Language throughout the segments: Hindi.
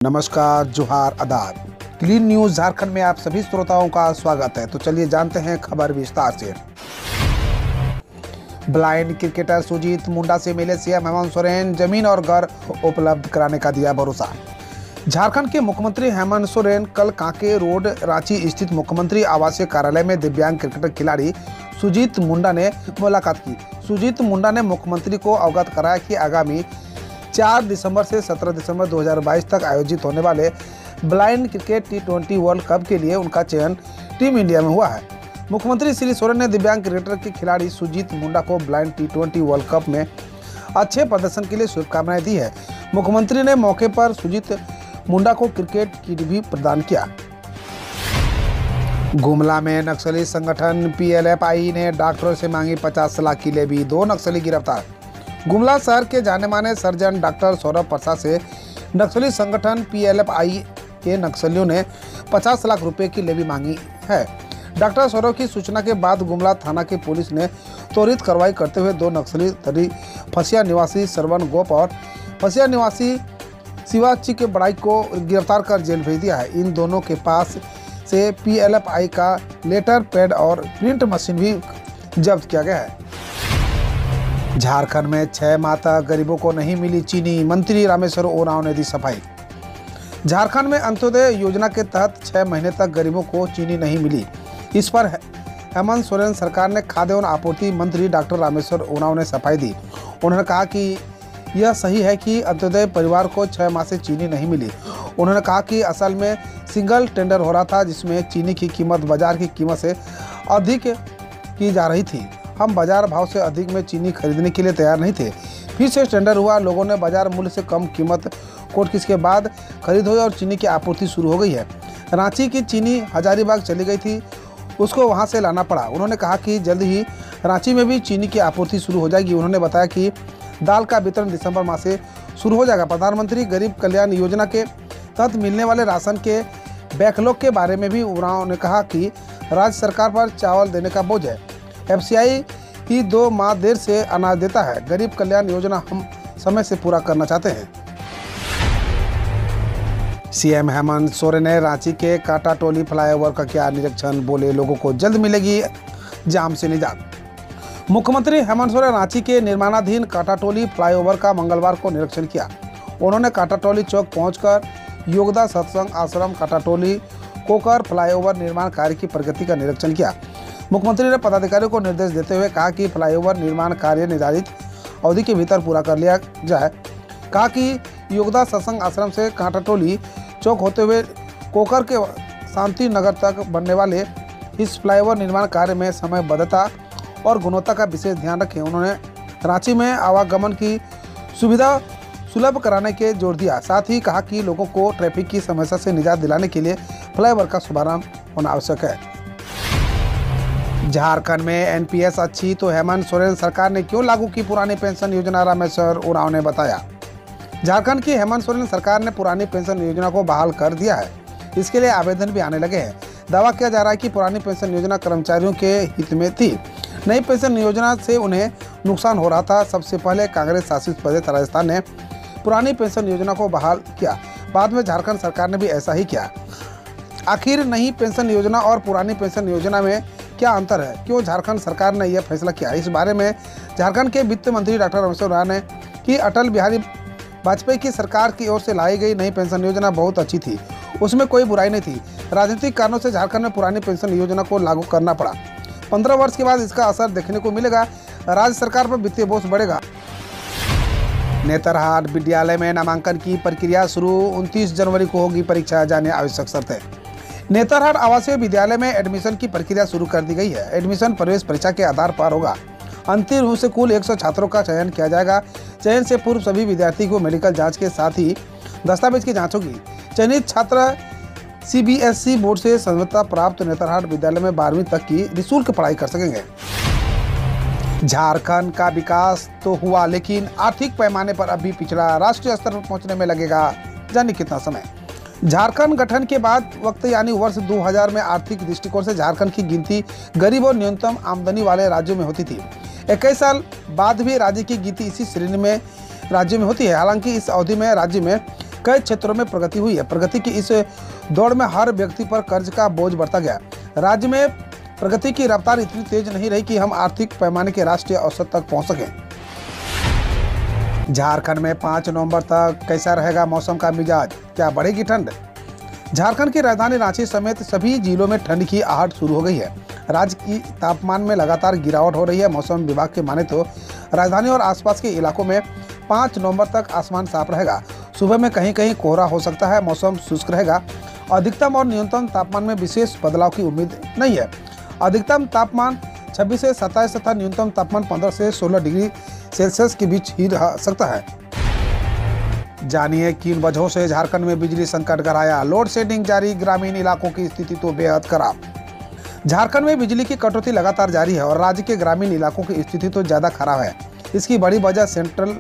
नमस्कार, जोहार, आदाब। क्लीन न्यूज झारखंड में आप सभी श्रोताओं का स्वागत है। तो चलिए जानते हैं खबर विस्तार से। ब्लाइंड क्रिकेटर सुजीत मुंडा से मिले सीएम हेमंत सोरेन, जमीन और घर उपलब्ध कराने का दिया भरोसा। झारखंड के मुख्यमंत्री हेमंत सोरेन कल कांके रोड, रांची स्थित मुख्यमंत्री आवासीय कार्यालय में दिव्यांग क्रिकेटर खिलाड़ी सुजीत मुंडा ने मुलाकात की। सुजीत मुंडा ने मुख्यमंत्री को अवगत कराया कि आगामी 4 दिसंबर से 17 दिसंबर 2022 तक आयोजित होने वाले blind cricket T20 world cup के लिए उनका चयन टीम इंडिया में हुआ है। मुख्यमंत्री श्री सोरेन ने दिव्यांग क्रिकेटर के खिलाड़ी सुजीत मुंडा को ब्लाइंड T20 वर्ल्ड कप में अच्छे प्रदर्शन के लिए शुभकामनाएं दी है। मुख्यमंत्री ने मौके पर सुजीत मुंडा को क्रिकेट किट भी प्रदान किया। गुमला में नक्सली संगठन PLF-I ने डॉक्टरों से मांगी 50 लाख की लेवी, 2 नक्सली गिरफ्तार। गुमला शहर के जाने माने सर्जन डॉक्टर सौरभ प्रसाद से नक्सली संगठन PLF-I के नक्सलियों ने 50 लाख रुपए की लेवी मांगी है। डॉक्टर सौरभ की सूचना के बाद गुमला थाना की पुलिस ने त्वरित कार्रवाई करते हुए 2 नक्सली तरी फसिया निवासी श्रवण गोप और फसिया निवासी शिवाची के बड़ाई को गिरफ्तार कर जेल भेज दिया है। इन दोनों के पास से PLF-I का लेटर पैड और प्रिंट मशीन भी जब्त किया गया है। झारखंड में 6 माह तक गरीबों को नहीं मिली चीनी, मंत्री रामेश्वर ओरांव ने दी सफाई। झारखंड में अंत्योदय योजना के तहत 6 महीने तक गरीबों को चीनी नहीं मिली। इस पर हेमंत सोरेन सरकार ने खाद्य एवं आपूर्ति मंत्री डॉक्टर रामेश्वर ओरांव ने सफाई दी। उन्होंने कहा कि यह सही है कि अंत्योदय परिवार को 6 माह से चीनी नहीं मिली। उन्होंने कहा कि असल में सिंगल टेंडर हो रहा था, जिसमें चीनी की कीमत बाजार की कीमत से अधिक की जा रही थी। हम बाजार भाव से अधिक में चीनी खरीदने के लिए तैयार नहीं थे। फिर से टेंडर हुआ, लोगों ने बाजार मूल्य से कम कीमत कोट किसके बाद खरीद हुई और चीनी की आपूर्ति शुरू हो गई है। रांची की चीनी हजारीबाग चली गई थी, उसको वहां से लाना पड़ा। उन्होंने कहा कि जल्द ही रांची में भी चीनी की आपूर्ति शुरू हो जाएगी। उन्होंने बताया कि दाल का वितरण दिसंबर माह से शुरू हो जाएगा। प्रधानमंत्री गरीब कल्याण योजना के तहत मिलने वाले राशन के बैकलॉग के बारे में भी उन्होंने कहा कि राज्य सरकार पर चावल देने का बोझ है। FCI ही 2 माह देर से अनाज देता है। गरीब कल्याण योजना हम समय से पूरा करना चाहते हैं। सीएम हेमंत सोरेन ने रांची के काटाटोली फ्लाईओवर का किया निरीक्षण, बोले लोगों को जल्द मिलेगी जाम से निजात। मुख्यमंत्री हेमंत सोरेन रांची के निर्माणाधीन काटाटोली फ्लाईओवर का मंगलवार को निरीक्षण किया। उन्होंने काटाटोली चौक पहुंचकर योगदा सत्संग आश्रम काटाटोली कोकर फ्लाईओवर निर्माण कार्य की प्रगति का निरीक्षण किया। मुख्यमंत्री ने पदाधिकारियों को निर्देश देते हुए कहा कि फ्लाईओवर निर्माण कार्य निर्धारित अवधि के भीतर पूरा कर लिया जाए। कहा कि योगदा सत्संग आश्रम से काटाटोली चौक होते हुए कोकर के शांति नगर तक बनने वाले इस फ्लाईओवर निर्माण कार्य में समयबद्धता और गुणवत्ता का विशेष ध्यान रखें। उन्होंने रांची में आवागमन की सुविधा सुलभ कराने के जोर दिया। साथ ही कहा कि लोगों को ट्रैफिक की समस्या से निजात दिलाने के लिए फ्लाईओवर का शुभारंभ होना आवश्यक है। झारखंड में NPS अच्छी तो हेमंत सोरेन सरकार ने क्यों लागू की पुरानी पेंशन योजना, रामेश्वर ओरांव ने बताया। झारखंड की हेमंत सोरेन सरकार ने पुरानी पेंशन योजना को बहाल कर दिया है। इसके लिए आवेदन भी आने लगे हैं। दावा किया जा रहा है कि पुरानी पेंशन योजना कर्मचारियों के हित में थी। नई पेंशन योजना से उन्हें नुकसान हो रहा था। सबसे पहले कांग्रेस शासित प्रदेश राजस्थान ने पुरानी पेंशन योजना को बहाल किया, बाद में झारखंड सरकार ने भी ऐसा ही किया। आखिर नई पेंशन योजना और पुरानी पेंशन योजना में क्या अंतर है, क्यों झारखंड सरकार ने यह फैसला किया? इस बारे में झारखंड के वित्त मंत्री डॉक्टर रामेश्वर ओरांव ने कि अटल बिहारी वाजपेयी की सरकार की ओर से लाई गई नई पेंशन योजना बहुत अच्छी थी, उसमें कोई बुराई नहीं थी। राजनीतिक कारणों से झारखंड में पुरानी पेंशन योजना को लागू करना पड़ा। 15 वर्ष के बाद इसका असर देखने को मिलेगा। राज्य सरकार पर वित्तीय बोझ बढ़ेगा। नेतरहाट विद्यालय में नामांकन की प्रक्रिया शुरू, 29 जनवरी को होगी परीक्षा, जाने आवश्यक शर्तें। नेतरहाट आवासीय विद्यालय में एडमिशन की प्रक्रिया शुरू कर दी गई है। एडमिशन प्रवेश परीक्षा के आधार पर होगा। अंतिम रूप से कुल 100 छात्रों का चयन किया जाएगा। चयन से पूर्व सभी विद्यार्थी को मेडिकल जांच के साथ ही दस्तावेज की जांच होगी। चयनित छात्र CBSE बोर्ड से संबद्धता प्राप्त नेतरहाट विद्यालय में 12वीं तक की निःशुल्क पढ़ाई कर सकेंगे। झारखंड का विकास तो हुआ, लेकिन आर्थिक पैमाने पर अभी पिछड़ा, राष्ट्रीय स्तर पर पहुंचने में लगेगा जाने कितना समय। झारखंड गठन के बाद वक्त यानी वर्ष 2000 में आर्थिक दृष्टिकोण से झारखंड की गिनती गरीब और न्यूनतम आमदनी वाले राज्यों में होती थी। 21 साल बाद भी राज्य की गिनती इसी श्रेणी में राज्य में होती है। हालांकि इस अवधि में राज्य में कई क्षेत्रों में प्रगति हुई है। प्रगति की इस दौड़ में हर व्यक्ति पर कर्ज का बोझ बढ़ता गया। राज्य में प्रगति की रफ्तार इतनी तेज नहीं रही कि हम आर्थिक पैमाने के राष्ट्रीय औसत तक पहुंच सकें। झारखंड में 5 नवंबर तक कैसा रहेगा मौसम का मिजाज, क्या बढ़ेगी ठंड? झारखंड की राजधानी रांची समेत सभी जिलों में ठंड की आहट शुरू हो गई है। राज्य की तापमान में लगातार गिरावट हो रही है। मौसम विभाग के माने तो राजधानी और आसपास के इलाकों में 5 नवंबर तक आसमान साफ रहेगा। सुबह में कहीं कहीं कोहरा हो सकता है। मौसम शुष्क रहेगा। अधिकतम और न्यूनतम तापमान में विशेष बदलाव की उम्मीद नहीं है। अधिकतम तापमान 26 से 27 तथा न्यूनतम तापमान 15 से 16 डिग्री सेल्सियस के बीच ही रह सकता है। जानिए किन वजहों से झारखंड में बिजली संकट गहराया। लोड शेडिंग जारी, ग्रामीण इलाकों की स्थिति तो बेहद खराब। झारखंड में बिजली की कटौती लगातार जारी है और राज्य के ग्रामीण इलाकों की स्थिति तो ज़्यादा खराब है। इसकी बड़ी वजह सेंट्रल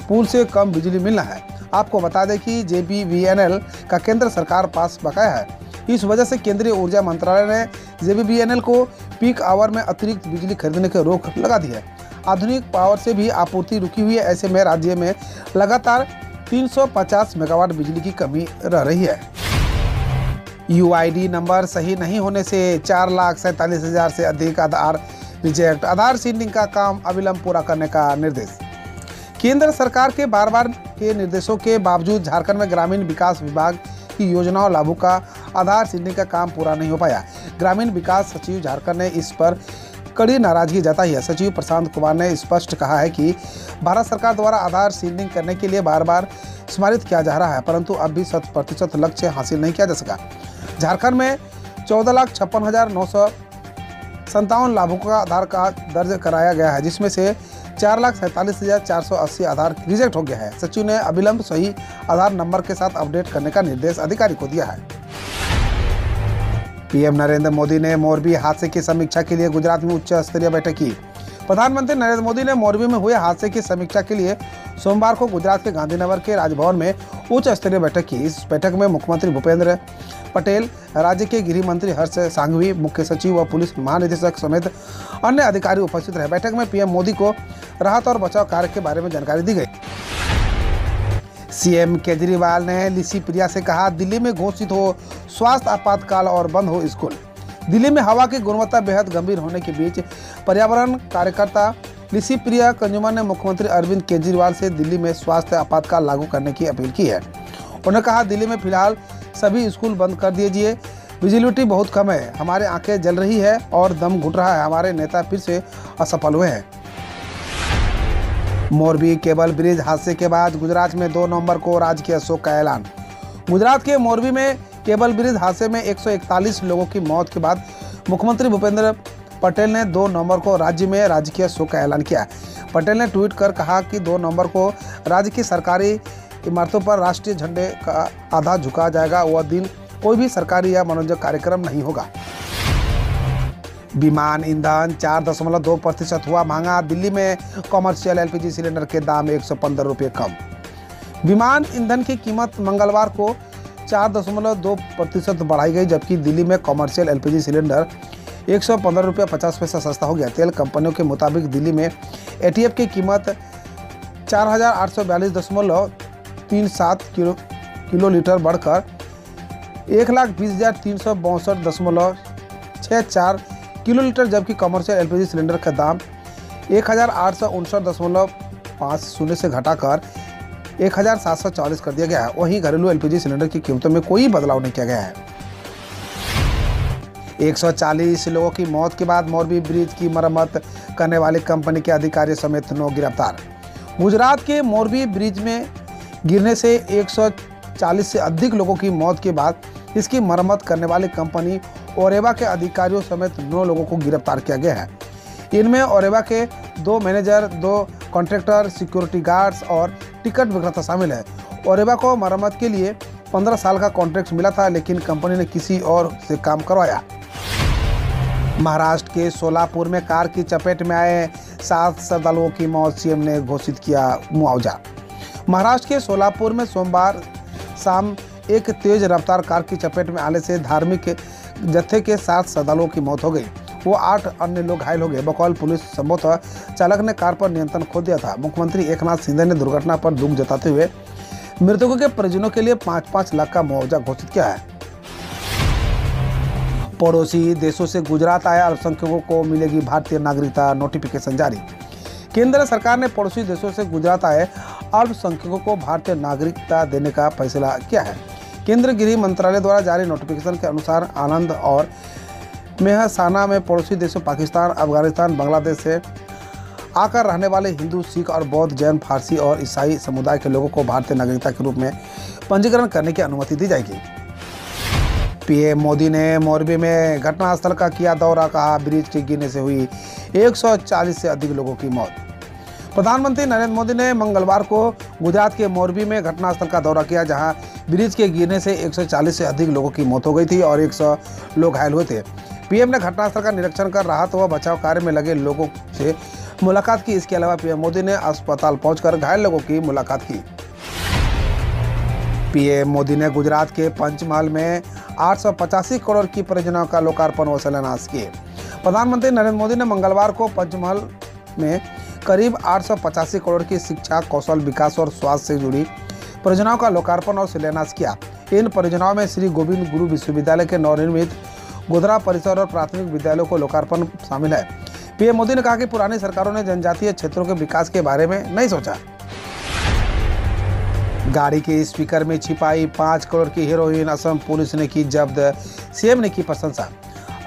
पूल से कम बिजली मिलना है। आपको बता दें कि JBVNL का केंद्र सरकार पास बकाया है। इस वजह से केंद्रीय ऊर्जा मंत्रालय ने JBVNL को पीक आवर में अतिरिक्त बिजली खरीदने की रोक लगा दी है। आधुनिक पावर से भी आपूर्ति रुकी हुई है। ऐसे में राज्य में लगातार 350 मेगावाट बिजली की कमी रह रही है। UID नंबर सही नहीं होने से 4,47,000 से अधिक आधार रिजेक्ट। आधार सीडिंग का काम अविलंब पूरा करने का निर्देश। केंद्र सरकार के बार के निर्देशों के बावजूद झारखंड में ग्रामीण विकास विभाग की योजनाओं लागू का आधार सीडिंग का काम पूरा नहीं हो पाया। ग्रामीण विकास सचिव झारखंड ने इस पर कड़ी नाराजगी जताई है। सचिव प्रशांत कुमार ने स्पष्ट कहा है कि भारत सरकार द्वारा आधार सीडिंग करने के लिए बार स्मारित किया जा रहा है, परंतु अब भी 100% लक्ष्य हासिल नहीं किया जा सका। झारखंड में 14,56,957 लाभुकों का आधार कार्ड दर्ज कराया गया है, जिसमें से 4,47,480 आधार रिजेक्ट हो गया है। सचिव ने अविलंब सही आधार नंबर के साथ अपडेट करने का निर्देश अधिकारी को दिया है। पीएम नरेंद्र मोदी ने मोरबी हादसे की समीक्षा के लिए गुजरात में उच्च स्तरीय बैठक की। प्रधानमंत्री नरेंद्र मोदी ने मोरबी में हुए हादसे की समीक्षा के लिए सोमवार को गुजरात के गांधीनगर के राजभवन में उच्च स्तरीय बैठक की। इस बैठक में मुख्यमंत्री भूपेंद्र पटेल, राज्य के गृह मंत्री हर्ष सांघवी, मुख्य सचिव व पुलिस महानिदेशक समेत अन्य अधिकारी उपस्थित रहे। बैठक में पीएम मोदी को राहत और बचाव कार्य के बारे में जानकारी दी गई। सीएम केजरीवाल ने लिसी प्रिया से कहा, दिल्ली में घोषित हो स्वास्थ्य आपातकाल और बंद हो स्कूल। दिल्ली में हवा की गुणवत्ता बेहद गंभीर होने के बीच पर्यावरण कार्यकर्ता लिसी प्रिया कंजुमर ने मुख्यमंत्री अरविंद केजरीवाल से दिल्ली में स्वास्थ्य आपातकाल लागू करने की अपील की है। उन्होंने कहा, दिल्ली में फिलहाल सभी स्कूल बंद कर दीजिए। विजिबिलिटी बहुत कम है, हमारे आंखें जल रही है और दम घुट रहा है। हमारे नेता फिर से असफल हुए हैं। मोरबी केबल ब्रिज हादसे के बाद गुजरात में 2 नवंबर को राजकीय शोक का ऐलान। गुजरात के मोरबी में केबल ब्रिज हादसे में 141 लोगों की मौत के बाद मुख्यमंत्री भूपेंद्र पटेल ने 2 नवंबर को राज्य में राजकीय शोक का ऐलान किया। पटेल ने ट्वीट कर कहा कि 2 नवंबर को राज्य की सरकारी इमारतों पर राष्ट्रीय झंडे का आधा झुकाया जाएगा। वह दिन कोई भी सरकारी या मनोरंजक कार्यक्रम नहीं होगा। विमान ईंधन 4.2% हुआ महंगा। दिल्ली में कॉमर्शियल LPG सिलेंडर के दाम 115 रुपये कम। विमान ईंधन की कीमत मंगलवार को 4.2% बढ़ाई गई, जबकि दिल्ली में कॉमर्शियल LPG सिलेंडर 115 रुपये 50 पैसा सस्ता हो गया। तेल कंपनियों के मुताबिक दिल्ली में ATF की कीमत 4,842.37 किलो लीटर बढ़कर 1,20,362.64 किलो लीटर, जबकि कमर्शियल LPG सिलेंडर का दाम 1,859.50 से घटाकर 1,740 कर दिया गया है। वहीं घरेलू LPG सिलेंडर की कीमतों में कोई बदलाव नहीं किया गया है। 140 लोगों की मौत के बाद मोरबी ब्रिज की मरम्मत करने वाली कंपनी के अधिकारी समेत 9 गिरफ्तार। गुजरात के मोरबी ब्रिज में गिरने से 140 से अधिक लोगों की मौत के बाद इसकी मरम्मत करने वाली कंपनी ओरेवा के अधिकारियों समेत 9 लोगों को गिरफ्तार किया गया है। इनमें ओरेवा के 2 मैनेजर, 2 कॉन्ट्रैक्टर, सिक्योरिटी गार्ड्स और टिकट विक्रेता शामिल है। ओरेवा को मरम्मत के लिए 15 साल का कॉन्ट्रैक्ट मिला था, लेकिन कंपनी ने किसी और से काम करवाया। महाराष्ट्र के सोलापुर में कार की चपेट में आए 7 श्रद्धालुओं की मौत। सीएम ने घोषित किया मुआवजा। महाराष्ट्र के सोलापुर में सोमवार शाम एक तेज रफ्तार कार की चपेट में आने से धार्मिक जत्थे के 7 श्रद्धालुओं की मौत हो गई। वो 8 अन्य लोग घायल हो गए। बकौल पुलिस संभवतः चालक ने कार पर नियंत्रण खो दिया था। मुख्यमंत्री एकनाथ शिंदे ने दुर्घटना पर दुख जताते हुए मृतकों के परिजनों के लिए 5-5 लाख का मुआवजा घोषित किया है। पड़ोसी देशों से गुजरात आए अल्पसंख्यकों को मिलेगी भारतीय नागरिकता, नोटिफिकेशन जारी। केंद्र सरकार ने पड़ोसी देशों से गुजरात आए अल्पसंख्यकों को भारतीय नागरिकता देने का फैसला किया है। केंद्रीय गृह मंत्रालय द्वारा जारी नोटिफिकेशन के अनुसार आनंद और मेहसाना में पड़ोसी देशों पाकिस्तान, अफगानिस्तान, बांग्लादेश से आकर रहने वाले हिंदू, सिख और बौद्ध, जैन, फारसी और ईसाई समुदाय के लोगों को भारतीय नागरिकता के रूप में पंजीकरण करने की अनुमति दी जाएगी। पीएम मोदी ने मोरबी में घटनास्थल का किया दौरा, कहा ब्रिज के गिरने से हुई 140 से अधिक लोगों की मौत। प्रधानमंत्री नरेंद्र मोदी ने मंगलवार को गुजरात के मोरबी में घटनास्थल का दौरा किया, जहां ब्रिज के गिरने से 140 से अधिक लोगों की मौत हो गई थी और 100 लोग घायल हुए थे। पीएम ने घटनास्थल का निरीक्षण कर राहत व बचाव कार्य में लगे लोगों से मुलाकात की। इसके अलावा पीएम मोदी ने अस्पताल पहुंचकर घायल लोगों की मुलाकात की। पीएम मोदी ने गुजरात के पंचमहल में 885 करोड़ की परियोजनाओं का लोकार्पण व शिलान्यास किए। प्रधानमंत्री नरेंद्र मोदी ने मंगलवार को पंचमहल में करीब 885 करोड़ की शिक्षा, कौशल विकास और स्वास्थ्य से जुड़ी परियोजनाओं का लोकार्पण और शिलान्यास किया। इन परियोजनाओं में श्री गोविंद गुरु विश्वविद्यालय के नवनिर्मित गोधरा परिसर और प्राथमिक विद्यालयों को लोकार्पण शामिल है। पीएम मोदी ने कहा कि पुरानी सरकारों ने जनजातीय क्षेत्रों के विकास के बारे में नहीं सोचा। गाड़ी के स्पीकर में छिपाई 5 करोड़ की हेरोइन असम पुलिस ने की जब्त, सीएम ने की प्रशंसा।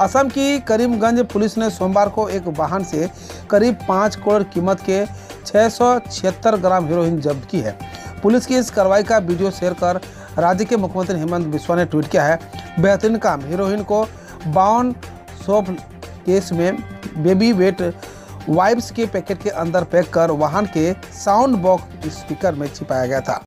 असम की करीमगंज पुलिस ने सोमवार को एक वाहन से करीब 5 करोड़ कीमत के 676 ग्राम हेरोइन जब्त की है। पुलिस की इस कार्रवाई का वीडियो शेयर कर राज्य के मुख्यमंत्री हेमंत बिस्वा ने ट्वीट किया है, बेहतरीन काम। हेरोइन को 52 सॉफ्ट केस में बेबी वेट वाइप्स के पैकेट के अंदर पैक कर वाहन के साउंड बॉक्स स्पीकर में छिपाया गया था।